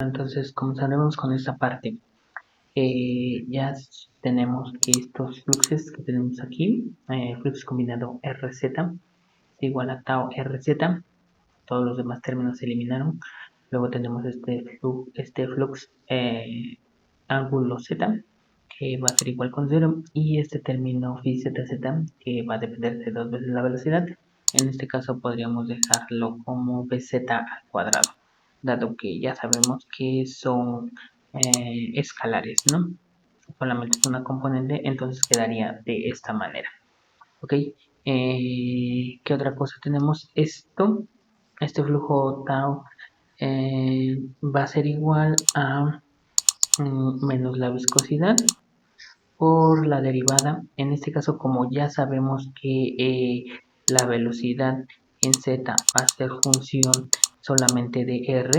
Entonces comenzaremos con esta parte. Ya tenemos que estos fluxos que tenemos aquí, flux combinado RZ es igual a tau RZ, todos los demás términos se eliminaron. Luego tenemos este flux ángulo Z, que va a ser igual con 0, y este término phi ZZ, que va a depender de 2 veces la velocidad. En este caso podríamos dejarlo como BZ al cuadrado, dado que ya sabemos que son escalares, ¿no? Solamente es una componente, entonces quedaría de esta manera. ¿Ok? ¿Qué otra cosa tenemos? Este flujo tau va a ser igual a menos la viscosidad por la derivada. En este caso, como ya sabemos que la velocidad en z va a ser función solamente de r,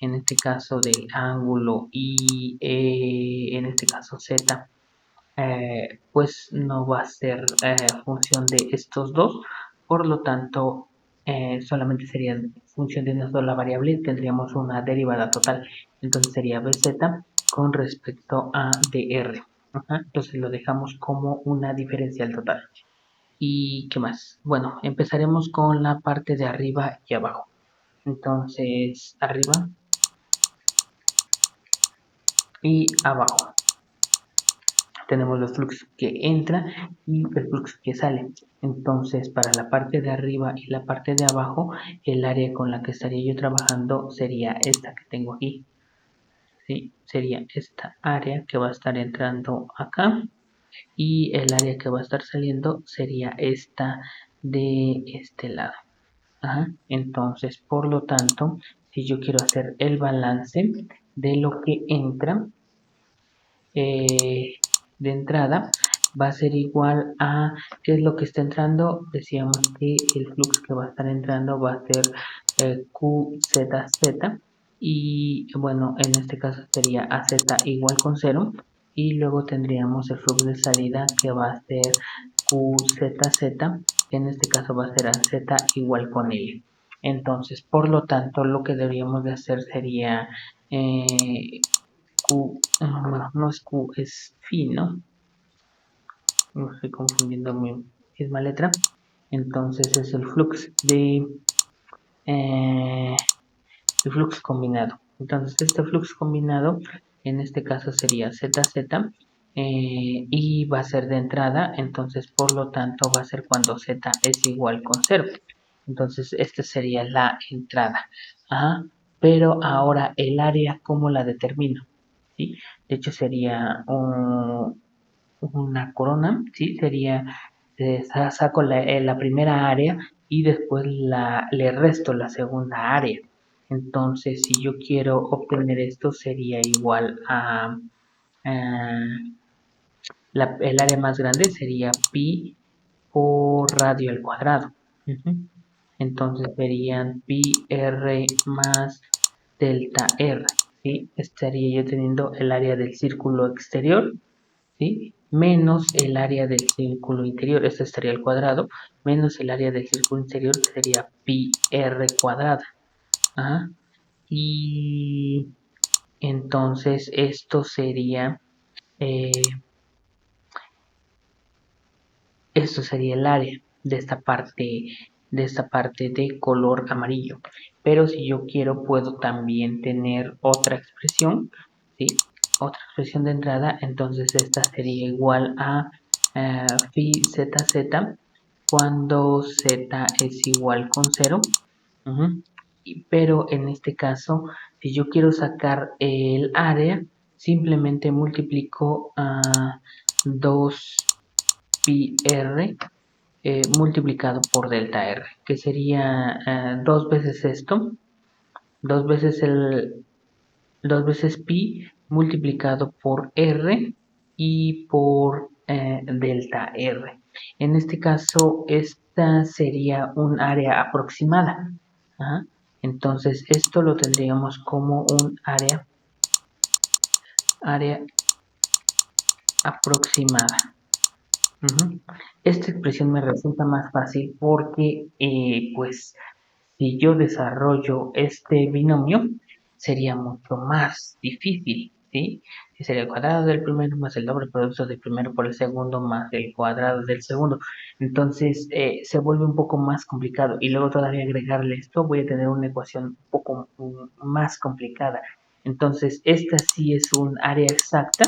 en este caso del ángulo, y en este caso z, pues no va a ser función de estos dos, por lo tanto solamente sería función de una sola variable, tendríamos una derivada total, entonces sería bz con respecto a dr. Entonces lo dejamos como una diferencial total. ¿Y qué más? Bueno, empezaremos con la parte de arriba y abajo. Entonces arriba y abajo tenemos los fluxos que entra y el flujo que sale. Entonces, para la parte de arriba y la parte de abajo, el área con la que estaría yo trabajando sería esta que tengo aquí. ¿Sí? Sería esta área que va a estar entrando acá, y el área que va a estar saliendo sería esta de este lado. Entonces, por lo tanto, si yo quiero hacer el balance de lo que entra, de entrada va a ser igual a qué es lo que está entrando. Decíamos que el flux que va a estar entrando va a ser QZZ, y bueno, en este caso sería AZ igual con 0, y luego tendríamos el flux de salida que va a ser QZZ, que en este caso va a ser AZ igual con L. Entonces, por lo tanto, lo que deberíamos de hacer sería Q, bueno, no es Q, es phi, ¿no? No estoy confundiendo mi misma letra. Entonces es el flux combinado. Entonces este flux combinado en este caso sería ZZ, y va a ser de entrada, entonces por lo tanto va a ser cuando Z es igual con 0. Entonces esta sería la entrada. Pero ahora el área, ¿cómo la determino? ¿Sí? De hecho sería una corona, ¿sí? Sería, saco la primera área y después le resto la segunda área. Entonces, si yo quiero obtener esto, sería igual a el área más grande sería pi por radio al cuadrado. Entonces serían pi r más delta r. ¿Sí? Estaría yo teniendo el área del círculo exterior, ¿sí? Menos el área del círculo interior, esto estaría al cuadrado, menos el área del círculo interior, que sería pi r cuadrada. Y entonces esto sería el área de esta parte de color amarillo. Pero si yo quiero, puedo también tener otra expresión, ¿sí? Otra expresión de entrada. Entonces esta sería igual a phi ZZ cuando Z es igual con 0. Pero en este caso, si yo quiero sacar el área, simplemente multiplico a 2 pi r multiplicado por delta r, que sería dos veces esto, dos veces pi multiplicado por r y por delta r. En este caso, esta sería un área aproximada. Entonces, esto lo tendríamos como un área aproximada. Esta expresión me resulta más fácil porque, pues, si yo desarrollo este binomio, sería mucho más difícil, ¿sí? Que sería el cuadrado del primero más el doble producto del primero por el segundo más el cuadrado del segundo. Entonces se vuelve un poco más complicado y luego todavía agregarle esto voy a tener una ecuación un poco más complicada. Entonces esta sí es un área exacta.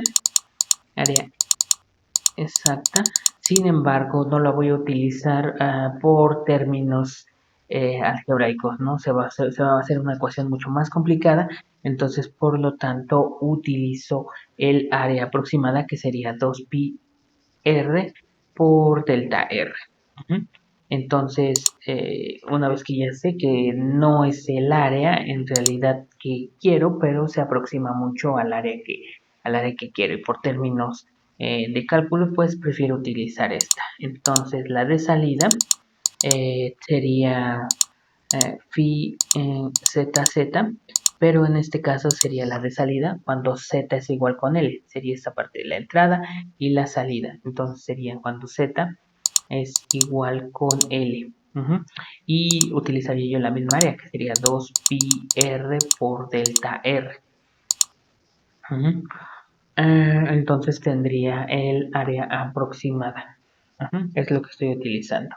Sin embargo, no la voy a utilizar por términos algebraicos, ¿no? Se va a hacer una ecuación mucho más complicada, entonces por lo tanto utilizo el área aproximada que sería 2pi r por delta r. Entonces, una vez que ya sé que no es el área en realidad que quiero, pero se aproxima mucho al área que quiero y por términos de cálculo, pues prefiero utilizar esta. Entonces, la de salida sería phi zz, pero en este caso sería la de salida cuando z es igual con L. Sería esta parte de la entrada y la salida. Entonces sería cuando z es igual con L. Y utilizaría yo la misma área, que sería 2pi r por delta r. Entonces tendría el área aproximada. Es lo que estoy utilizando.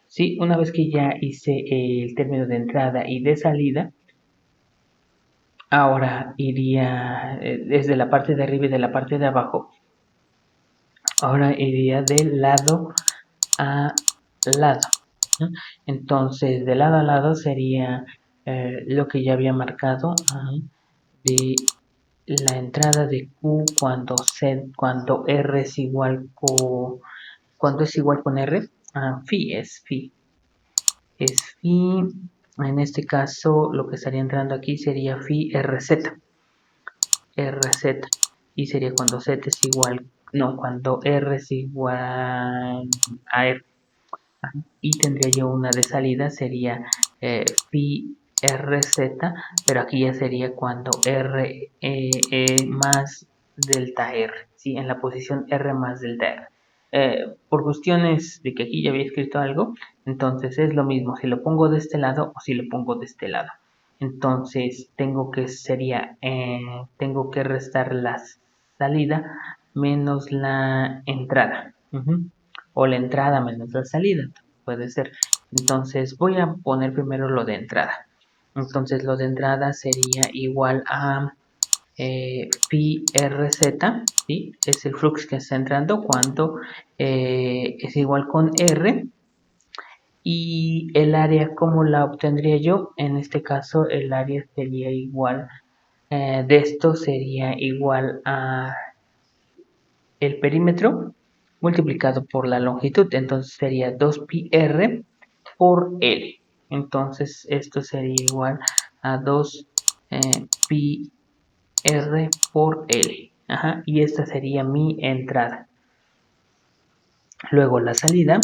Sí, una vez que ya hice el término de entrada y de salida, ahora iría desde la parte de arriba y de la parte de abajo. Ahora iría de lado a lado. Entonces, de lado a lado sería lo que ya había marcado de la entrada de Q cuando R es igual con R. Phi es phi. Es phi. En este caso, lo que estaría entrando aquí sería phi RZ. RZ. Y sería cuando Z es igual, no, cuando R es igual a R. Y tendría yo una de salida, sería phi RZ, pero aquí ya sería cuando R más delta R, ¿sí? En la posición R más delta R. Por cuestiones de que aquí ya había escrito algo, entonces es lo mismo si lo pongo de este lado o si lo pongo de este lado. Entonces tengo que restar la salida menos la entrada. O la entrada menos la salida, puede ser. Entonces voy a poner primero lo de entrada. Entonces lo de entrada sería igual a pi rz, ¿sí? Es el flux que está entrando cuando es igual con r. Y el área, ¿cómo la obtendría yo? En este caso el área sería igual, de esto sería igual a el perímetro multiplicado por la longitud, entonces sería 2pi r por L. Entonces esto sería igual a 2pi r por L. Y esta sería mi entrada. Luego la salida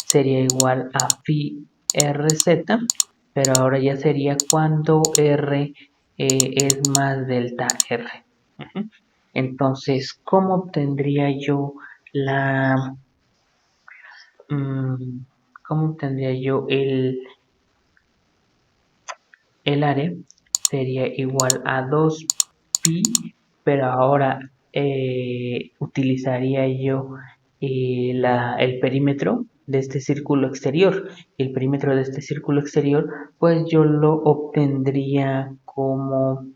sería igual a phi rz, pero ahora ya sería cuando r es más delta r. Entonces, ¿cómo obtendría yo la... ¿Cómo obtendría yo el área? Sería igual a 2pi, pero ahora utilizaría yo el perímetro de este círculo exterior. El perímetro de este círculo exterior, pues yo lo obtendría como...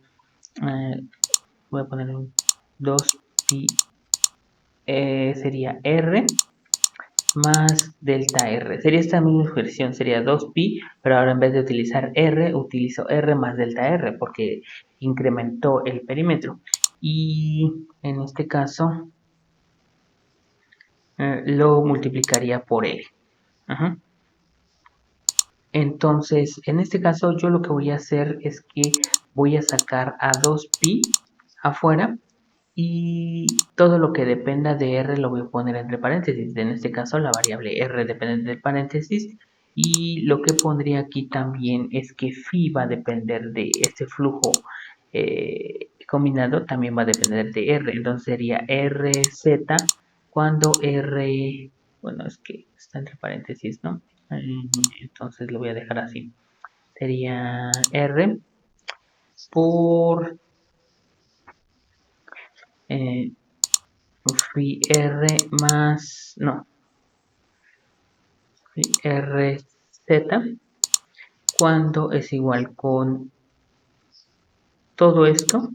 voy a poner un 2pi, sería r más delta r. Sería esta misma expresión, sería 2pi, pero ahora en vez de utilizar r, utilizo r más delta r porque incrementó el perímetro. Y en este caso lo multiplicaría por l. Entonces, en este caso yo lo que voy a hacer es que voy a sacar a 2pi afuera y todo lo que dependa de r lo voy a poner entre paréntesis. En este caso la variable r depende del paréntesis y lo que pondría aquí también es que phi va a depender de este flujo combinado, también va a depender de r. Entonces sería rz cuando r, bueno, es que está entre paréntesis, ¿no? Entonces lo voy a dejar así. Sería r por phi r más, no, phi rz cuando es igual con todo esto.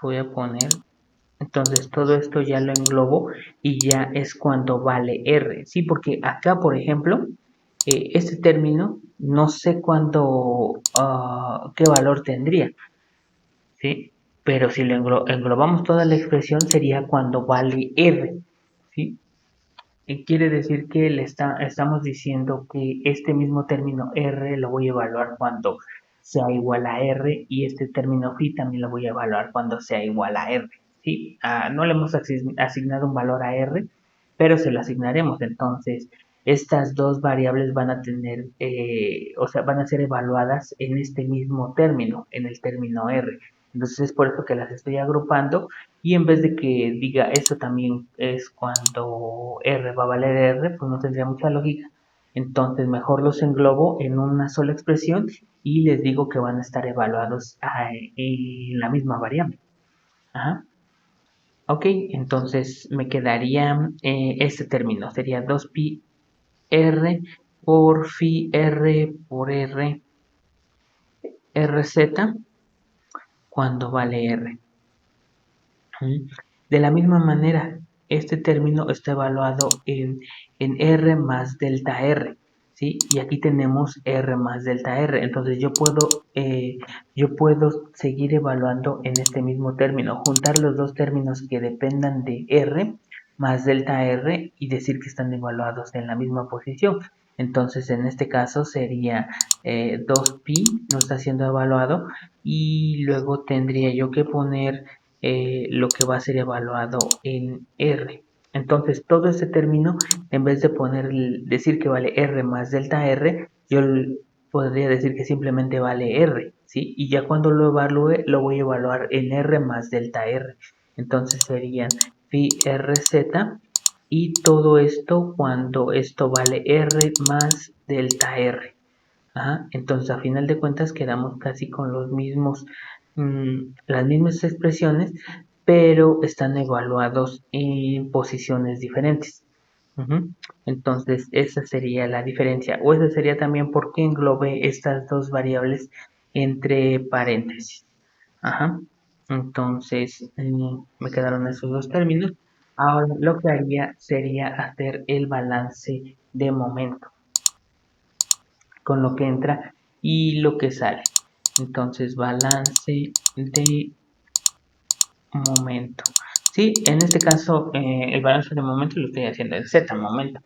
Voy a poner, entonces todo esto ya lo englobo y ya es cuando vale r, ¿sí? Porque acá, por ejemplo, este término no sé cuándo, qué valor tendría, ¿sí? Pero si lo englobamos toda la expresión sería cuando vale r, ¿sí? Quiere decir que estamos diciendo que este mismo término r lo voy a evaluar cuando sea igual a r y este término phi también lo voy a evaluar cuando sea igual a r, ¿sí? No le hemos asignado un valor a r, pero se lo asignaremos. Entonces, estas dos variables van a tener, o sea, van a ser evaluadas en este mismo término, en el término r. Entonces es por eso que las estoy agrupando y en vez de que diga esto también es cuando r va a valer r, pues no tendría mucha lógica. Entonces mejor los englobo en una sola expresión y les digo que van a estar evaluados en la misma variable. Ajá. Ok, entonces me quedaría este término, sería 2pi r por phi r por r rz cuando vale r. De la misma manera, este término está evaluado en R más delta R, ¿sí? Y aquí tenemos R más delta R. Entonces yo puedo seguir evaluando en este mismo término, juntar los dos términos que dependan de R más delta R y decir que están evaluados en la misma posición. Entonces en este caso sería 2pi, no está siendo evaluado, y luego tendría yo que poner lo que va a ser evaluado en R. Entonces, todo este término, en vez de decir que vale R más delta R, yo podría decir que simplemente vale R, ¿sí? Y ya cuando lo evalúe, lo voy a evaluar en R más delta R. Entonces serían phi RZ y todo esto cuando esto vale R más delta R. Ajá, entonces a final de cuentas quedamos casi con los mismos, las mismas expresiones, pero están evaluados en posiciones diferentes. Ujú. Entonces esa sería la diferencia, o esa sería también por qué englobé estas dos variables entre paréntesis. Ajá. Entonces me quedaron esos dos términos. Ahora lo que haría sería hacer el balance de momento con lo que entra y lo que sale. Entonces, balance de momento. Sí, en este caso, el balance de momento lo estoy haciendo en Z momento.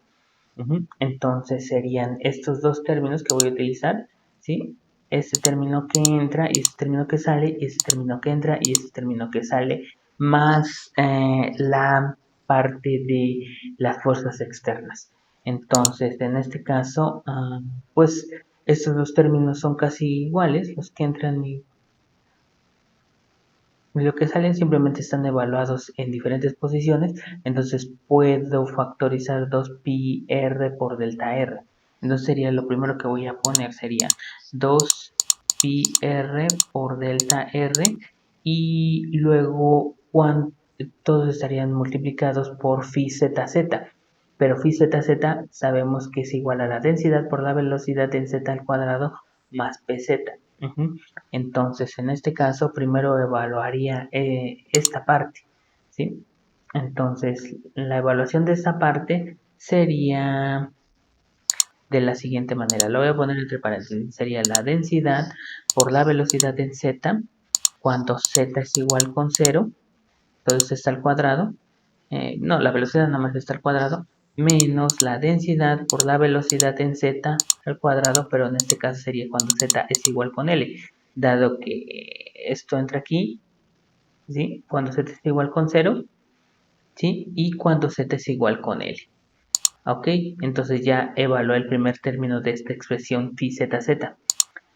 Entonces serían estos dos términos que voy a utilizar, ¿sí? Este término que entra y este término que sale, y este término que entra y este término que sale, más la parte de las fuerzas externas. Entonces, en este caso, pues estos dos términos son casi iguales, los que entran y lo que salen simplemente están evaluados en diferentes posiciones, entonces puedo factorizar 2pi r por delta r. Entonces sería lo primero que voy a poner, sería 2pi r por delta r y luego todos estarían multiplicados por phi zz. Pero phi zz sabemos que es igual a la densidad por la velocidad en z al cuadrado más pz. Entonces, en este caso, primero evaluaría esta parte, ¿sí? Entonces, la evaluación de esta parte sería de la siguiente manera. Lo voy a poner entre paréntesis. Sería la densidad por la velocidad en z, cuando z es igual con 0, entonces está al cuadrado. No, la velocidad nada más está al cuadrado, menos la densidad por la velocidad en z al cuadrado, pero en este caso sería cuando z es igual con L, dado que esto entra aquí, ¿sí? Cuando z es igual con 0, ¿sí? Y cuando z es igual con L. Ok, entonces ya evalué el primer término de esta expresión phi zz.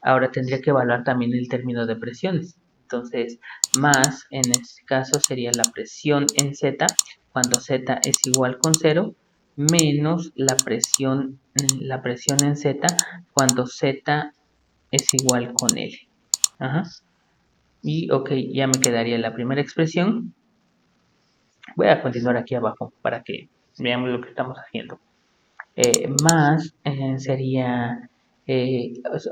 Ahora tendría que evaluar también el término de presiones. Entonces, más en este caso sería la presión en Z cuando Z es igual con 0, menos la presión en Z cuando Z es igual con L. Ajá. Y ok, ya me quedaría la primera expresión. Voy a continuar aquí abajo para que veamos lo que estamos haciendo. Más sería,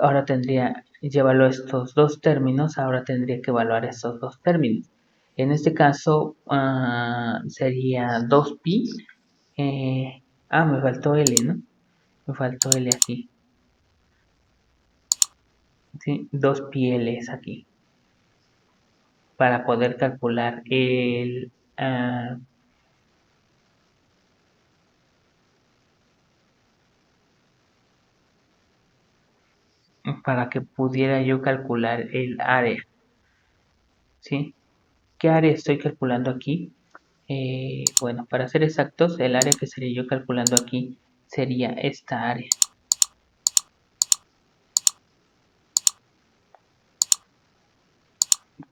ahora tendría, llevarlo a estos dos términos, ahora tendría que evaluar estos dos términos. En este caso sería 2pi. Me faltó L, ¿no? Me faltó L aquí. ¿Sí? 2pi L es aquí. Para poder calcular el... para que pudiera yo calcular el área. ¿Sí? ¿Qué área estoy calculando aquí? Bueno, para ser exactos, el área que estaría yo calculando aquí sería esta área.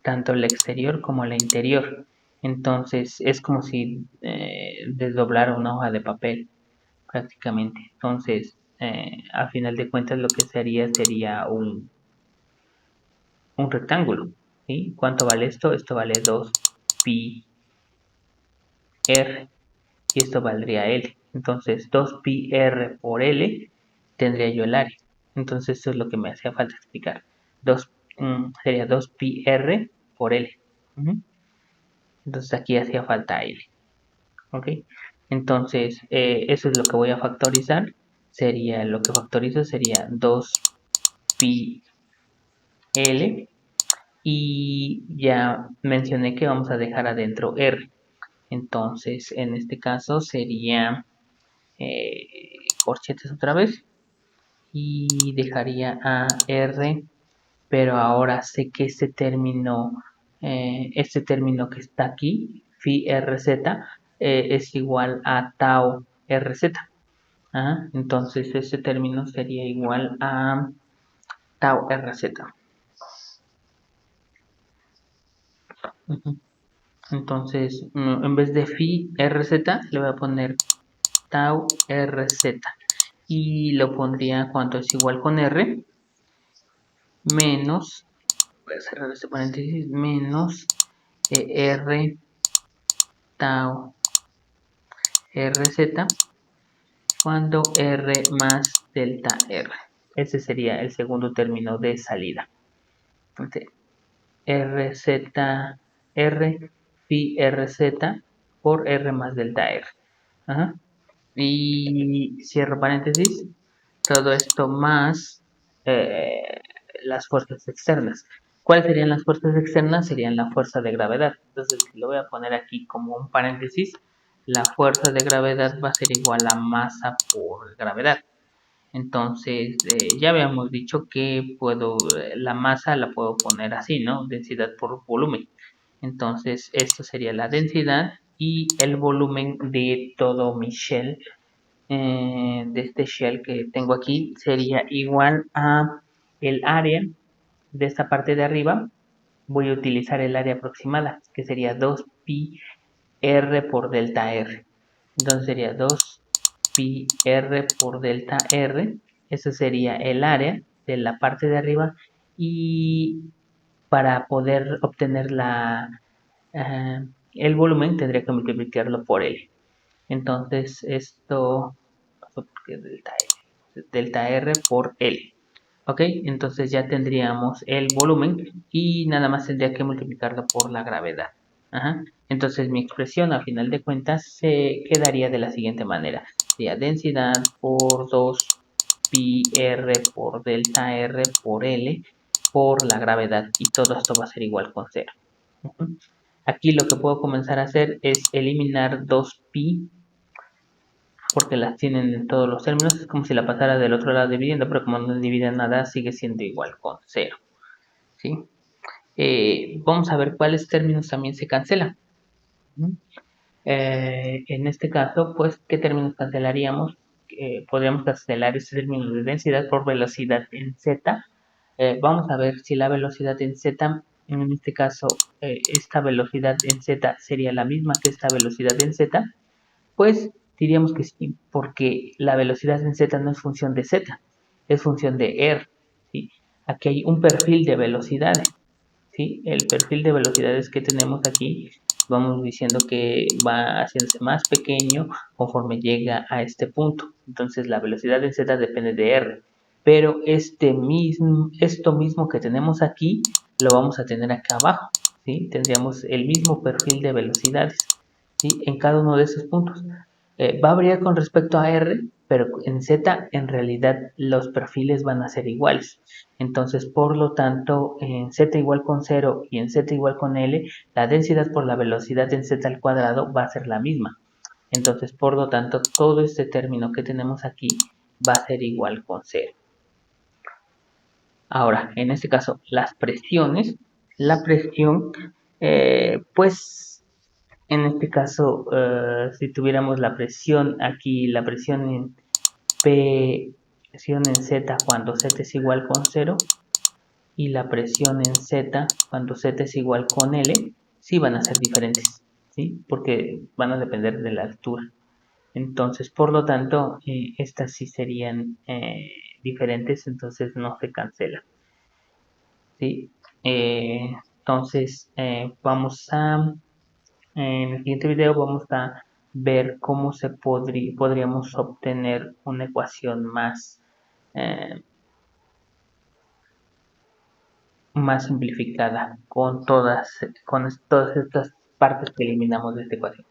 Tanto la exterior como la interior. Entonces es como si desdoblara una hoja de papel prácticamente. Entonces, a final de cuentas lo que sería un rectángulo. ¿Sí? ¿Cuánto vale esto? Esto vale 2pi r y esto valdría L. Entonces 2pi r por L tendría yo el área. Entonces esto es lo que me hacía falta explicar. Sería 2pi r por L. Entonces aquí hacía falta L. ¿Ok? Entonces eso es lo que voy a factorizar. Lo que factorizo sería 2pi L. Y ya mencioné que vamos a dejar adentro R. Entonces en este caso sería corchetes otra vez y dejaría a R, pero ahora sé que este término que está aquí, phi rz, es igual a tau rz. Entonces este término sería igual a tau rz. Entonces en vez de phi rz le voy a poner tau rz y lo pondría cuanto es igual con r menos, voy a cerrar este paréntesis, menos r tau rz cuando r más delta r. Ese sería el segundo término de salida. Entonces, rz r phi rz por r más delta r. Y cierro paréntesis. Todo esto más las fuerzas externas. ¿Cuáles serían las fuerzas externas? Serían la fuerza de gravedad. Entonces lo voy a poner aquí como un paréntesis. La fuerza de gravedad va a ser igual a masa por gravedad. Entonces ya habíamos dicho que la masa la puedo poner así, ¿no? Densidad por volumen. Entonces esto sería la densidad y el volumen de todo mi shell, de este shell que tengo aquí, sería igual a el área de esta parte de arriba. Voy a utilizar el área aproximada, que sería 2pi r por delta r. Entonces sería 2pi r por delta r. Eso sería el área de la parte de arriba. Y para poder obtener el volumen tendría que multiplicarlo por L. Entonces esto delta R por L. Ok, entonces ya tendríamos el volumen y nada más tendría que multiplicarlo por la gravedad. Entonces mi expresión a final de cuentas se quedaría de la siguiente manera. Sería densidad por 2pi r por delta R por L por la gravedad y todo esto va a ser igual con 0. Aquí lo que puedo comenzar a hacer es eliminar 2pi porque las tienen en todos los términos. Es como si la pasara del otro lado dividiendo, pero como no divide nada, sigue siendo igual con 0. ¿Sí? Vamos a ver cuáles términos también se cancelan. En este caso, pues, ¿qué términos cancelaríamos? Podríamos cancelar este término de densidad por velocidad en z. Vamos a ver si la velocidad en z, en este caso, esta velocidad en z sería la misma que esta velocidad en z. Pues diríamos que sí, porque la velocidad en z no es función de z, es función de r. ¿Sí? aquí hay un perfil de velocidades, ¿sí? El perfil de velocidades que tenemos aquí, vamos diciendo que va haciéndose más pequeño conforme llega a este punto. Entonces la velocidad en z depende de r, pero esto mismo que tenemos aquí lo vamos a tener acá abajo, ¿sí? Tendríamos el mismo perfil de velocidades, ¿sí? En cada uno de esos puntos. Va a variar con respecto a R, pero en Z en realidad los perfiles van a ser iguales. Entonces, por lo tanto, en Z igual con 0 y en Z igual con L, la densidad por la velocidad en Z al cuadrado va a ser la misma. Entonces, por lo tanto, todo este término que tenemos aquí va a ser igual con 0. Ahora, en este caso, las presiones, la presión, pues en este caso, si tuviéramos la presión aquí, la presión en P, presión en Z cuando Z es igual con 0 y la presión en Z cuando Z es igual con L, sí van a ser diferentes, ¿sí? Porque van a depender de la altura. Entonces, por lo tanto, estas sí serían diferentes, entonces no se cancela, ¿sí? Entonces, en el siguiente video vamos a ver cómo podríamos obtener una ecuación eh, más simplificada con todas estas partes que eliminamos de esta ecuación.